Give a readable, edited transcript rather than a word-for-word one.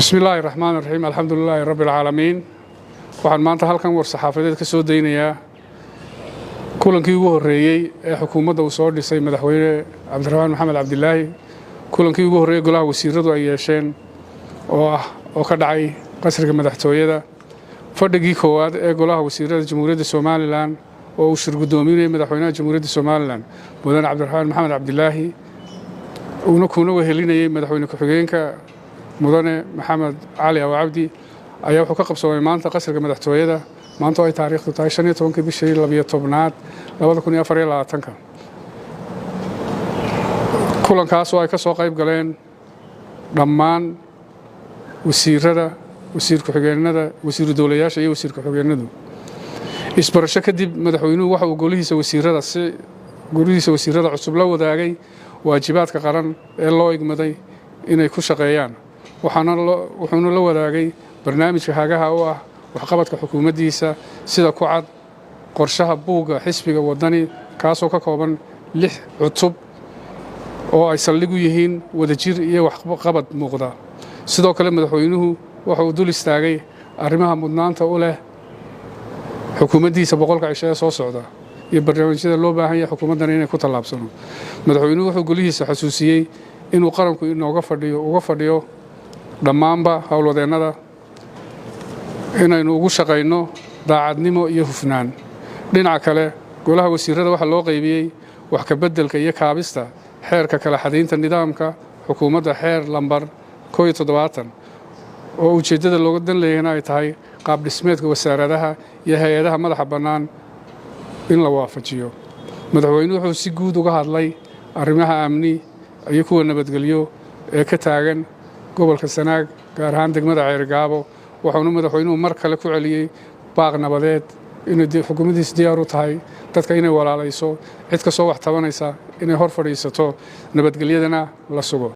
بسم الله الرحمن الرحيم الحمد لله رب العالمين waxaan maanta halkan war saxaafadeed ka soo deynayaa kulankii ugu horeeyay ee xukuumadda uu soo dhisay madaxweyne Cabdiraxmaan Maxamed Cabdilaahi kulankii ugu horeeyay golaha wasiiradu ay yeesheen oo ka dhacay qasriga madaxtooyada fadhigii koowaad ee golaha wasiirada Jamhuuriyadda Soomaaliland oo uu shir gudoominayay madaxweynaha Jamhuuriyadda Soomaaliland mudane Cabdiraxmaan Maxamed Cabdilaahi uu kuna wehelinayay madaxweyne ku-xigeenka mudane Maxamed Cali Aw Cabdi ayaa wuxuu ka qabsoomay maanta qasriga madaxtooyada maanta ay taariikhdu tahay 15 bishii 12aad 2024 kulankaas oo ay ka soo qayb galeen dhammaan wasiirada wasiir ku-xigeenada wasiir dawlayaasha iyo wasiir ku-xigeenadu isbarasho kadib madaxweynuhu waxa uu golihiisa wasiirada cusub la wadaagay waajibaadka qaran ee loo igmaday inay ku shaqeeyaan wuxuuna la wadaagay barnaamijka hagaha u ah waxqabadka xukuumaddiisa sida ku cad qorshaha buugga xisbiga wadani kaasoo ka kooban 6 cutub oo ay saldhig u yihiin wadajir iyo waxqabad muuqda sidoo kale madaxweynuhu waxa uu dul istaagay arrimaha mudnaanta u leh xukuumaddiisa boqolka cisho ee soo socda iyo barnaamijyada loo baahan yahay xukuumaddan inay ku tallaabsano madaxweynuhu wuxuu golihiisa xasuusiyey inuu qaranku uga fadhiyo dhammaanba howlwadeennada inaynu ugu shaqayno daacadnimo iyo hufnaan dhinaca kale golaha wasiirada waxa loo qaybiyey wax ka beddelka iyo kaabista xeerka kala xadaynta nidaamka xukuumadda xeer lambar 17 oo ujeeddada looga dan leeyahay ay tahay qaab dhismeedka wasaaradaha iyo hay'adaha madaxa bannaan in la waafajiyo madaxweynuhu wuxuu si guud uga hadlay arrimaha amni iyo kuwa nabadgelyo ee ka taagan gobolka Sanaag gaar ahaan degmada Ceergaabo waxaanu madaxweynuhu mar kale ku celiyay baaq nabadeed inay xukuumaddiisa diyaar u tahay dadka inay walaalayso cid ka soo wax tabanaysa inay hor fadhiisato nabadgelyadana la sugo